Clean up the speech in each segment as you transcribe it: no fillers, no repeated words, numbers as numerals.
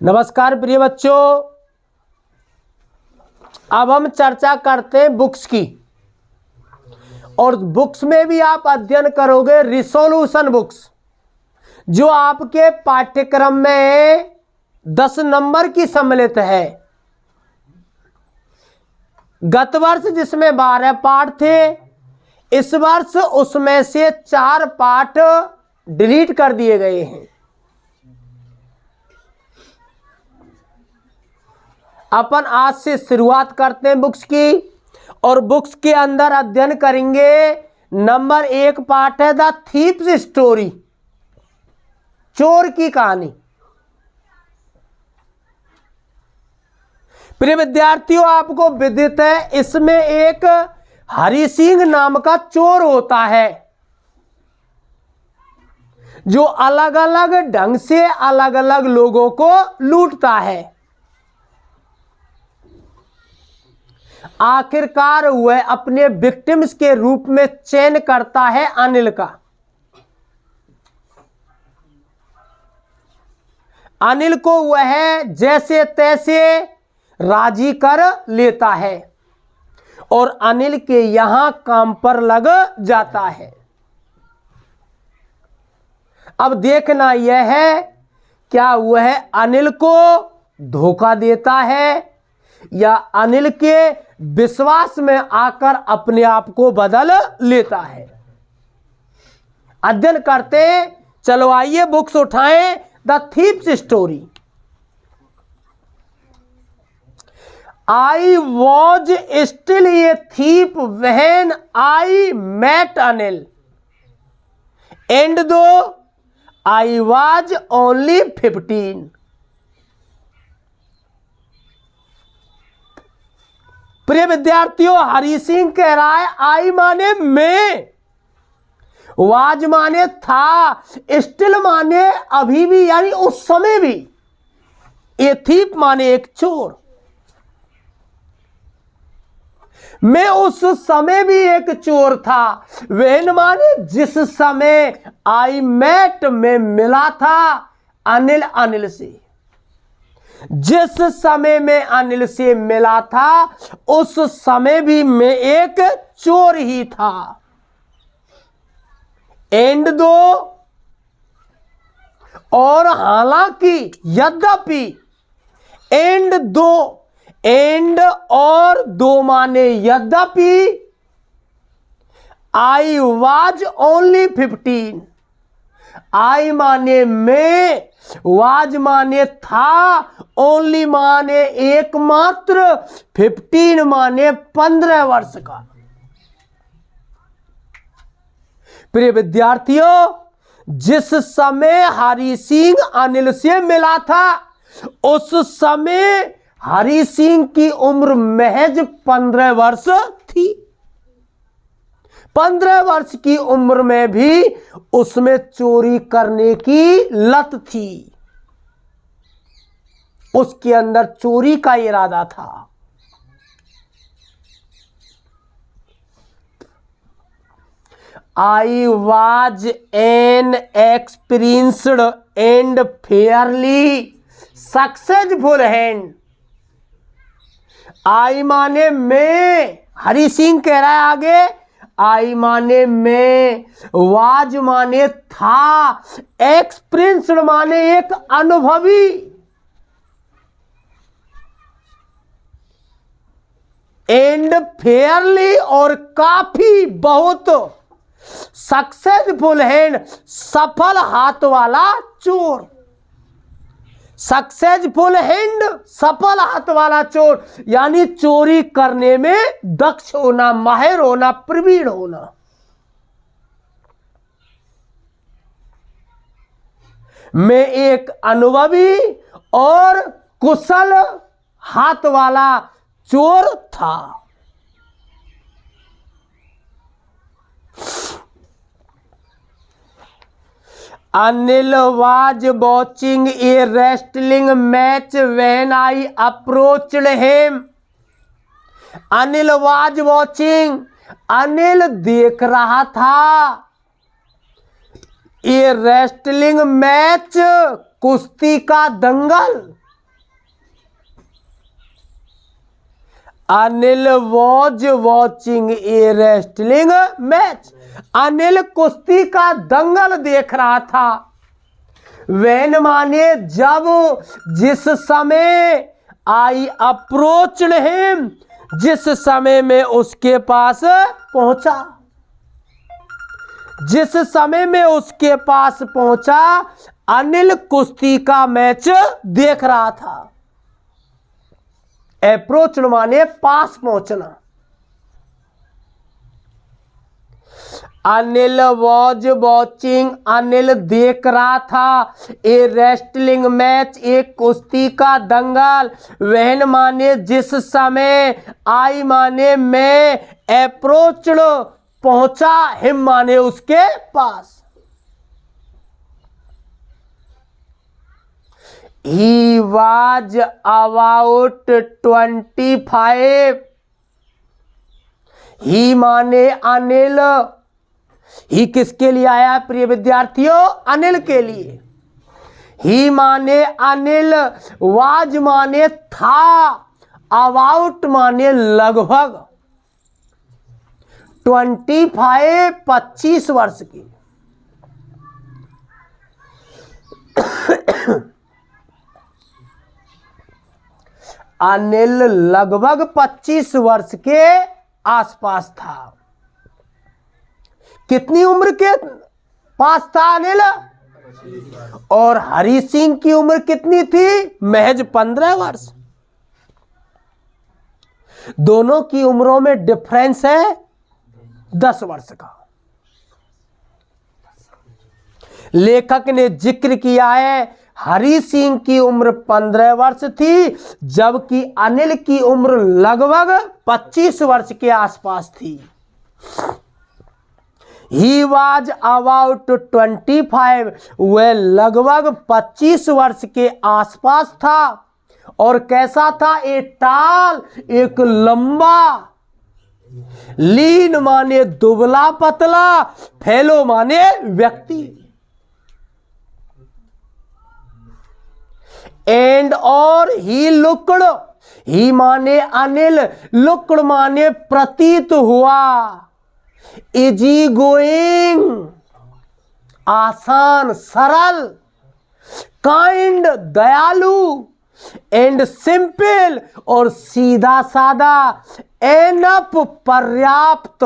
नमस्कार प्रिय बच्चों, अब हम चर्चा करते हैं बुक्स की। और बुक्स में भी आप अध्ययन करोगे रिसोल्यूशन बुक्स, जो आपके पाठ्यक्रम में 10 नंबर की सम्मिलित है। गत वर्ष जिसमें 12 पाठ थे, इस वर्ष उसमें से 4 पाठ डिलीट कर दिए गए हैं। अपन आज से शुरुआत करते हैं बुक्स की, और बुक्स के अंदर अध्ययन करेंगे। नंबर 1 पाठ है द थीप्स स्टोरी, चोर की कहानी। प्रिय विद्यार्थियों, आपको विदित है इसमें एक हरि सिंह नाम का चोर होता है, जो अलग अलग ढंग से अलग अलग लोगों को लूटता है। आखिरकार वह अपने विक्टिम्स के रूप में चयन करता है अनिल का। अनिल को वह जैसे तैसे राजी कर लेता है और अनिल के यहां काम पर लग जाता है। अब देखना यह है, क्या वह अनिल को धोखा देता है या अनिल के विश्वास में आकर अपने आप को बदल लेता है। अध्ययन करते हैं। चलो आइए बुक्स उठाएं। The thieves story. I was still a thief when I met Anil, and though I was only 15. प्रिय विद्यार्थियों, हरि सिंह कह रहा है आई माने मैं, वाज माने था, स्टिल माने अभी भी यानी उस समय भी, ए थीप माने एक चोर। मैं उस समय भी एक चोर था। वह माने जिस समय आई मेट में मिला था अनिल से, जिस समय में अनिल से मिला था उस समय भी मैं एक चोर ही था। एंड दो, और हालांकि, यद्यपि, एंड दो, एंड और दो माने यद्यपि, आई वाज ओनली 15, आई माने मैं, वाज माने था, ओनली माने एकमात्र, 15 माने 15 वर्ष का। प्रिय विद्यार्थियों, जिस समय हरि सिंह अनिल से मिला था उस समय हरि सिंह की उम्र महज 15 वर्ष थी। 15 वर्ष की उम्र में भी उसमें चोरी करने की लत थी। उसके अंदर चोरी का इरादा था। I was an experienced and fairly successful hand. आई माने मैं, हरि सिंह कह रहा है आगे, आई माने मैं, वाज माने था, एक्सपीरियंस्ड माने एक अनुभवी, एंड फेयरली और काफी बहुत, सक्सेसफुल हैंड सफल हाथ वाला चोर। सक्सेसफुल हैंड सफल हाथ वाला चोर यानी चोरी करने में दक्ष होना, माहिर होना, प्रवीण होना। मैं एक अनुभवी और कुशल हाथ वाला चोर था। Anil was watching a wrestling match when I approached him. Anil was watching, Anil देख रहा था ये रेस्टलिंग मैच, कुश्ती का दंगल। Anil was watching a wrestling match. Anil कुश्ती का दंगल देख रहा था। वेन माने जब, जिस समय, आई अप्रोच्ड हिम, जिस समय में उसके पास पहुंचा, जिस समय में उसके पास पहुंचा, अनिल कुश्ती का मैच देख रहा था। अप्रोच्ड माने पास पहुंचना। अनिल वॉज वॉचिंग, अनिल देख रहा था, ए रेस्टलिंग मैच, एक कुश्ती का दंगल, वहन माने जिस समय, आई माने मैं, अप्रोच्ड पहुंचा, हिम माने उसके पास। ही वाज अबाउट 25, ही माने अनिल, ही किसके लिए आया प्रिय विद्यार्थियों? अनिल के लिए। ही माने अनिल, वाज माने था, अबाउट माने लगभग, 25 25 वर्ष की। अनिल लगभग 25 वर्ष के आसपास था। कितनी उम्र के पास था अनिल? और हरि सिंह की उम्र कितनी थी? महज 15 वर्ष। दोनों की उम्रों में डिफरेंस है 10 वर्ष का। लेखक ने जिक्र किया है हरि सिंह की उम्र 15 वर्ष थी, जबकि अनिल की उम्र लगभग 25 वर्ष के आसपास थी। He was about 25, वह लगभग 25 वर्ष के आसपास था। और कैसा था? एक टाल, एक लंबा, लीन माने दुबला पतला, फेलो माने व्यक्ति, एंड और ही लुक्ड, ही माने अनिल, लुक्ड माने प्रतीत हुआ, इजी गोइंग आसान सरल, काइंड दयालु, एंड सिंपल और सीधा सादा, एनफ पर्याप्त,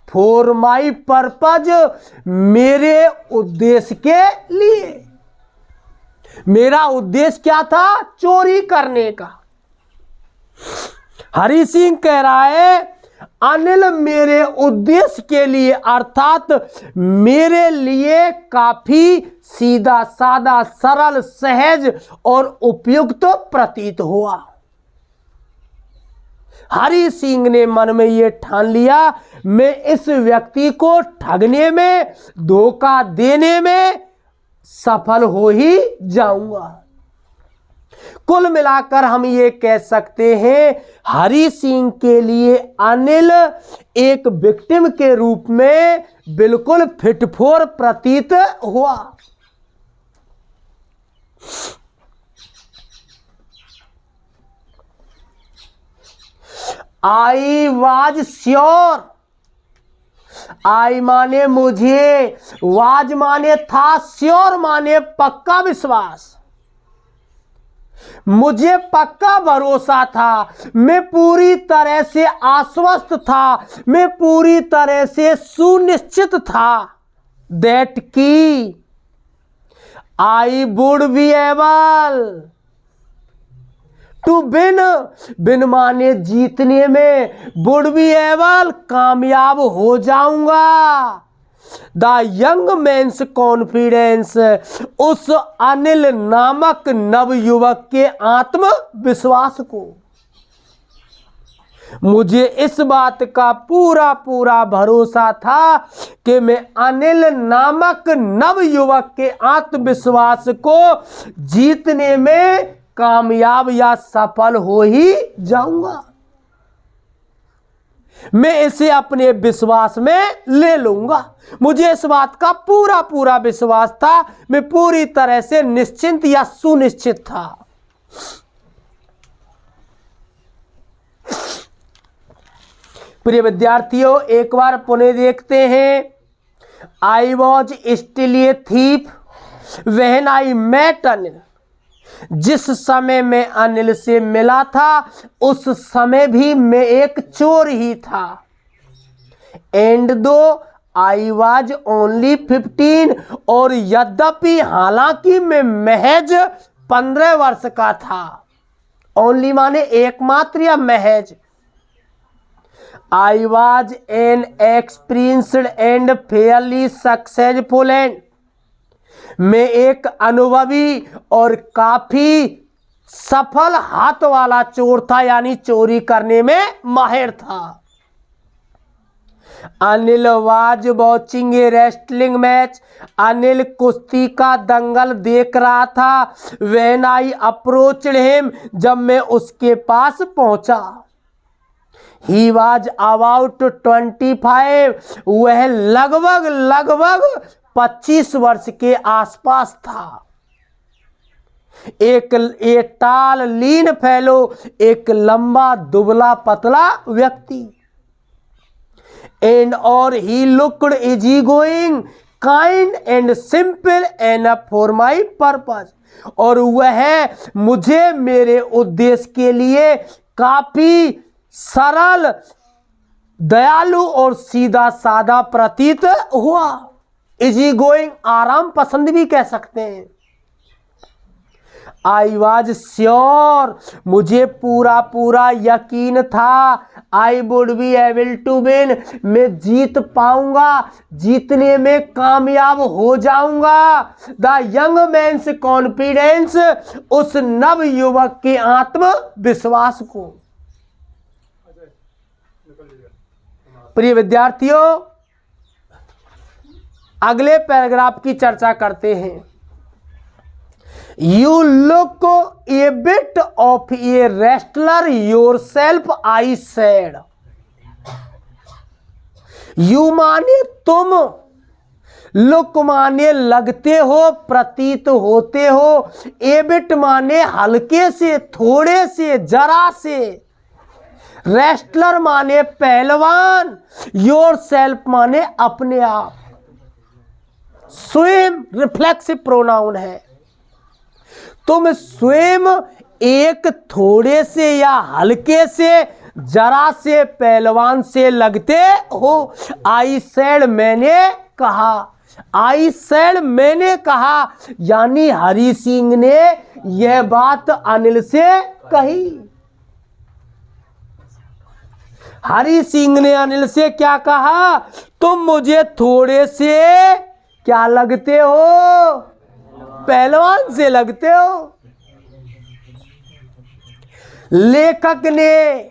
फॉर माई पर्पज मेरे उद्देश्य के लिए। मेरा उद्देश्य क्या था? चोरी करने का। हरि सिंह कह रहा है अनिल मेरे उद्देश्य के लिए अर्थात मेरे लिए काफी सीधा सादा सरल सहज और उपयुक्त प्रतीत हुआ। हरि सिंह ने मन में यह ठान लिया मैं इस व्यक्ति को ठगने में, धोखा देने में सफल हो ही जाऊंगा। कुल मिलाकर हम ये कह सकते हैं हरि सिंह के लिए अनिल एक विक्टिम के रूप में बिल्कुल फिट फॉर प्रतीत हुआ। आई वाज श्योर, आई माने मुझे, वाज माने था, श्योर माने पक्का विश्वास। मुझे पक्का भरोसा था, मैं पूरी तरह से आश्वस्त था, मैं पूरी तरह से सुनिश्चित था दैट की I would be able to win, win माने जीतने में, वुड बी एबल कामयाब हो जाऊंगा। द यंग मैन्स कॉन्फिडेंस, उस अनिल नामक नवयुवक के आत्मविश्वास को। मुझे इस बात का पूरा पूरा भरोसा था कि मैं अनिल नामक नवयुवक के आत्मविश्वास को जीतने में कामयाब या सफल हो ही जाऊंगा। मैं इसे अपने विश्वास में ले लूंगा। मुझे इस बात का पूरा पूरा विश्वास था, मैं पूरी तरह से निश्चिंत या सुनिश्चित था। प्रिय विद्यार्थियों, एक बार पुनः देखते हैं। I was still a thief when I met Anil. जिस समय मैं अनिल से मिला था उस समय भी मैं एक चोर ही था। एंड दो आई वॉज ओनली 15, और यद्यपि हालांकि मैं महज 15 वर्ष का था। ओनली माने एकमात्र या महज। I was an experienced and fairly successful and मैं एक अनुभवी और काफी सफल हाथ वाला चोर था, यानी चोरी करने में माहिर था। Anil was watching a wrestling match. Anil कुश्ती का दंगल देख रहा था। व्हेन आई अप्रोच्ड हिम, जब मैं उसके पास पहुंचा। ही वॉज अबाउट 25, वह लगभग 25 वर्ष के आसपास था। एक टाल लीन फेलो, एक लंबा दुबला पतला व्यक्ति। एंड और he looked easy going kind and simple enough for my purpose, और वह मुझे मेरे उद्देश्य के लिए काफी सरल, दयालु और सीधा साधा प्रतीत हुआ। इजी गोइंग आराम पसंद भी कह सकते हैं। आई वॉज श्योर, मुझे पूरा यकीन था। I would be able to win, मैं जीत पाऊंगा, जीतने में कामयाब हो जाऊंगा। द यंग मैन्स कॉन्फिडेंस, उस नव युवक के आत्मविश्वास को। प्रिय विद्यार्थियों, अगले पैराग्राफ की चर्चा करते हैं। You look a bit of a wrestler yourself, I said. You माने तुम, लुक माने लगते हो, प्रतीत होते हो। ए बिट माने हल्के से, थोड़े से, जरा से। रेस्टलर माने पहलवान। योर सेल्फ माने अपने आप। स्वयं रिफ्लेक्सिव प्रोनाउन है। तुम स्वयं एक थोड़े से या हल्के से, जरा से पहलवान से लगते हो। आई सेड, मैंने कहा। आई सेड, मैंने कहा, यानी हरि सिंह ने यह बात अनिल से कही। हरि सिंह ने अनिल से क्या कहा? तुम मुझे थोड़े से क्या लगते हो? पहलवान से लगते हो। लेखक ने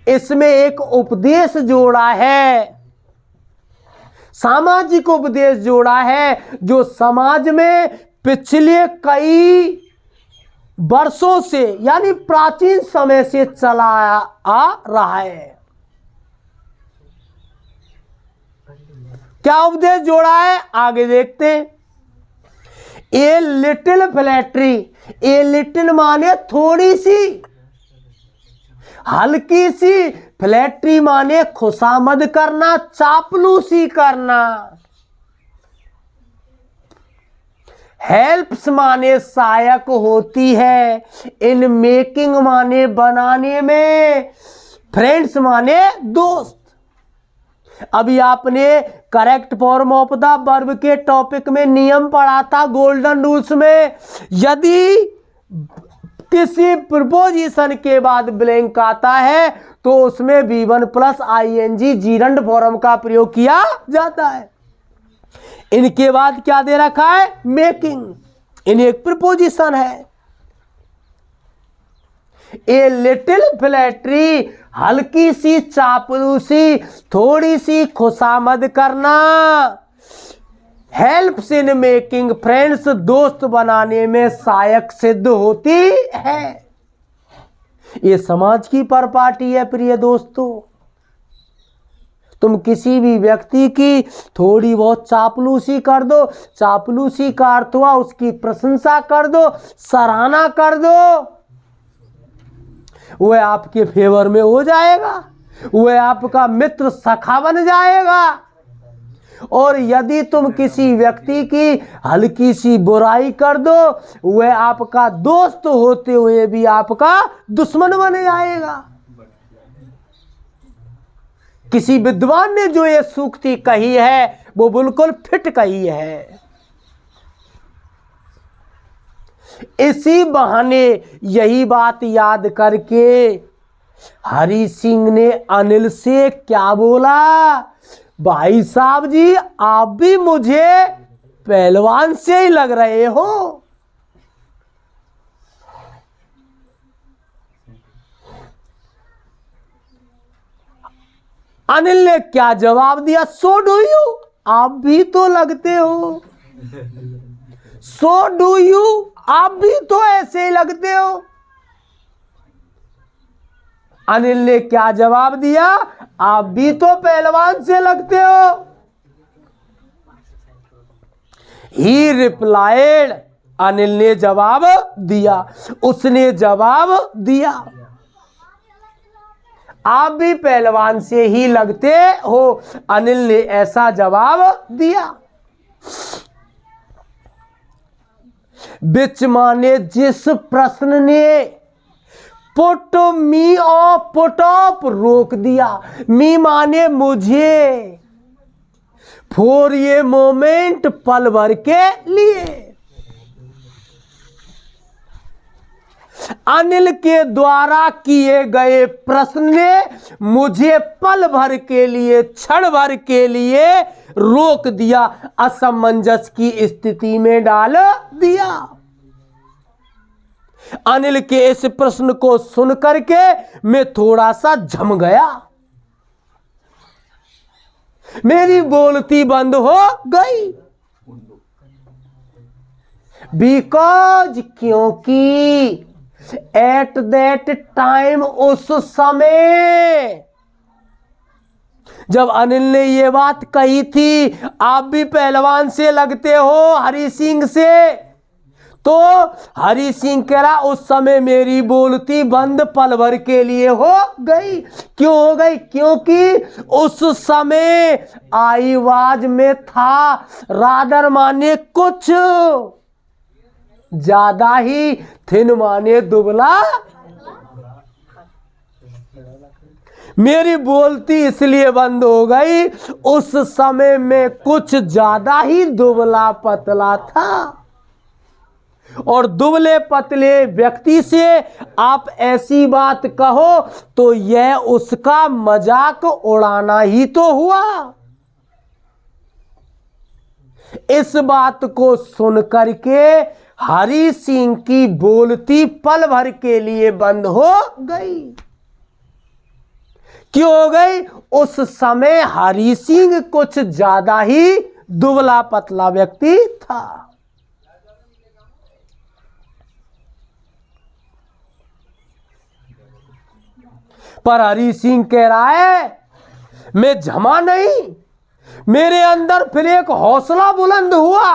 इसमें एक उपदेश जोड़ा है, सामाजिक उपदेश जोड़ा है, जो समाज में पिछले कई वर्षों से यानी प्राचीन समय से चला आ रहा है। क्या उपदेश जोड़ा है आगे देखते हैं। A little flattery, a little माने थोड़ी सी, हल्की सी। फ्लैटरी माने खुशामद करना, चापलूसी करना। हेल्प्स माने सहायक होती है। इन मेकिंग माने बनाने में। फ्रेंड्स माने दोस्त। अभी आपने correct form of the verb के टॉपिक में नियम पढ़ा था, गोल्डन रूल्स में। यदि किसी प्रीपोजिशन के बाद ब्लैंक आता है तो उसमें V1 plus ING gerund form का प्रयोग किया जाता है। इनके बाद क्या दे रखा है? मेकिंग। इन एक प्रीपोजिशन है। ए लिटिल फ्लैटरी, हल्की सी चापलूसी, थोड़ी सी खुशामद करना। हेल्प्स इन मेकिंग फ्रेंड्स, दोस्त बनाने में सहायक सिद्ध होती है। ये समाज की परिपाटी है। प्रिय दोस्तों, तुम किसी भी व्यक्ति की थोड़ी बहुत चापलूसी कर दो, चापलूसी का अर्थ हुआ उसकी प्रशंसा कर दो, सराहना कर दो, वह आपके फेवर में हो जाएगा। वह आपका मित्र सखा बन जाएगा। और यदि तुम किसी व्यक्ति की हल्की सी बुराई कर दो, वह आपका दोस्त होते हुए भी आपका दुश्मन बन जाएगा। किसी विद्वान ने जो ये सूक्ति कही है वो बिल्कुल फिट कही है। इसी बहाने यही बात याद करके हरि सिंह ने अनिल से क्या बोला, भाई साहब जी आप भी मुझे पहलवान से ही लग रहे हो। अनिल ने क्या जवाब दिया, सो डू यू, आप भी तो लगते हो। सो डू यू, आप भी तो ऐसे ही लगते हो। अनिल ने क्या जवाब दिया, आप भी तो पहलवान से लगते हो। ही रिप्लाइड, अनिल ने जवाब दिया, उसने जवाब दिया, आप भी पहलवान से ही लगते हो। अनिल ने ऐसा जवाब दिया। बिच माने जिस प्रश्न ने put me of put off रोक दिया। मी माने मुझे, फॉर ये मोमेंट पल भर के लिए। अनिल के द्वारा किए गए प्रश्न ने मुझे पल भर के लिए, क्षण भर के लिए रोक दिया, असमंजस की स्थिति में डाल दिया। अनिल के इस प्रश्न को सुन करके मैं थोड़ा सा झम गया, मेरी बोलती बंद हो गई। बिकॉज, क्योंकि एट दैट टाइम, उस समय जब अनिल ने ये बात कही थी, आप भी पहलवान से लगते हो हरि सिंह से, तो हरि सिंह कह रहा उस समय मेरी बोलती बंद पल भर के लिए हो गई। क्यों हो गई, क्योंकि उस समय आईवाज में था, रादर माने कुछ ज्यादा ही, थिन माने दुबला। मेरी बोलती इसलिए बंद हो गई, उस समय में कुछ ज्यादा ही दुबला पतला था। और दुबले पतले व्यक्ति से आप ऐसी बात कहो तो यह उसका मजाक उड़ाना ही तो हुआ। इस बात को सुन करके हरि सिंह की बोलती पल भर के लिए बंद हो गई। क्यों हो गई, उस समय हरि सिंह कुछ ज्यादा ही दुबला पतला व्यक्ति था। पर हरि सिंह कह रहा है मैं झमा नहीं, मेरे अंदर फिर एक हौसला बुलंद हुआ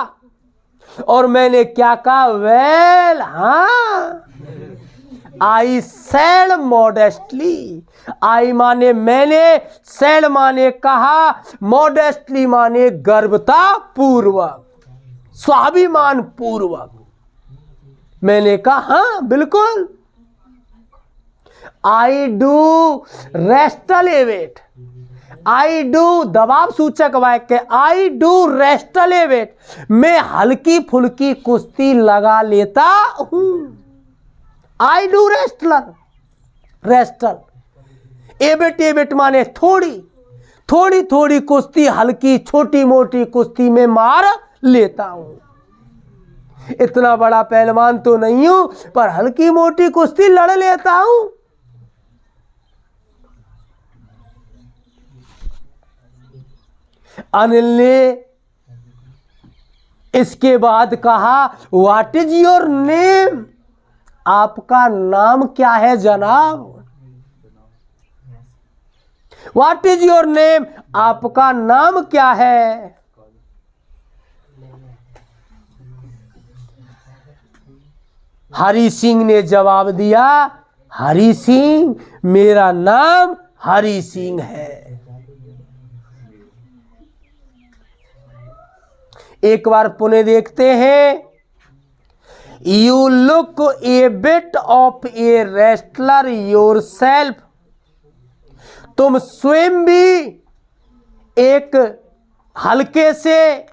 और मैंने क्या कहा, वेल हाँ, आई सेड मॉडेस्टली। आई माने मैंने, सेड माने कहा, मॉडेस्टली माने गर्वता पूर्वक, स्वाभिमान पूर्वक। मैंने कहा हाँ बिल्कुल। आई डू रेस्टलेवेट, आई डू दबाव सूचक वाक्य, आई डू रेस्टलेवेट, मैं हल्की फुल्की कुश्ती लगा लेता हूं। I do wrestler, wrestle, a bit, a bit माने थोड़ी थोड़ी थोड़ी कुश्ती, हल्की छोटी मोटी कुश्ती में मार लेता हूं। इतना बड़ा पहलवान तो नहीं हूं, पर हल्की मोटी कुश्ती लड़ लेता हूं। अनिल ने इसके बाद कहा, व्हाट इज योर नेम, आपका नाम क्या है जनाब। व्हाट इज योर नेम, आपका नाम क्या है। हरि सिंह ने जवाब दिया, हरि सिंह, मेरा नाम हरि सिंह है। एक बार पुनः देखते हैं। You look a bit of a wrestler yourself. तुम स्वयं भी एक हल्के से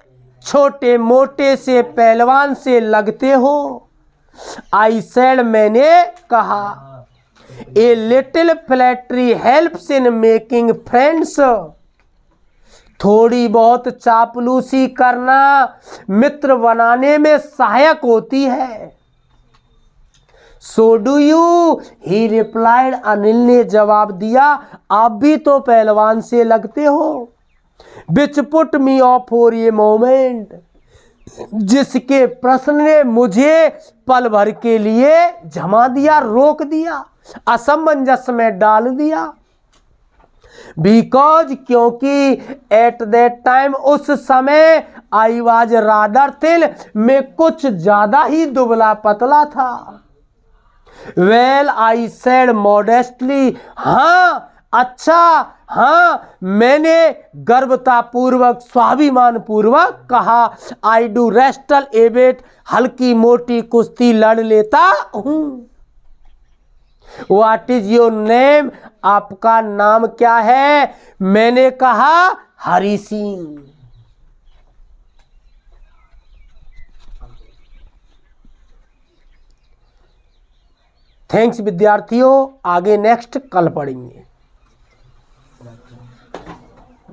छोटे मोटे से पहलवान से लगते हो। आई सेड, मैंने कहा, a little flattery helps in making friends. थोड़ी बहुत चापलूसी करना मित्र बनाने में सहायक होती है। So do you, he replied. Anil ने जवाब दिया, आप भी तो पहलवान से लगते हो। Which put me of for a moment, जिसके प्रश्न ने मुझे पल भर के लिए जमा दिया, रोक दिया, असमंजस में डाल दिया। बिकॉज, क्योंकि एट दैट टाइम, उस समय, आई वाज रादर थिन, मैं कुछ ज्यादा ही दुबला पतला था। वेल, आई सेड मॉडेस्टली, हाँ, अच्छा, हाँ, मैंने गर्वतापूर्वक, स्वाभिमान पूर्वक कहा। I do wrestle A bit, हल्की मोटी कुश्ती लड़ लेता हूं। व्हाट इज योर नेम, आपका नाम क्या है? मैंने कहा, हरि सिंह। थैंक्स विद्यार्थियों, आगे नेक्स्ट कल पढ़ेंगे।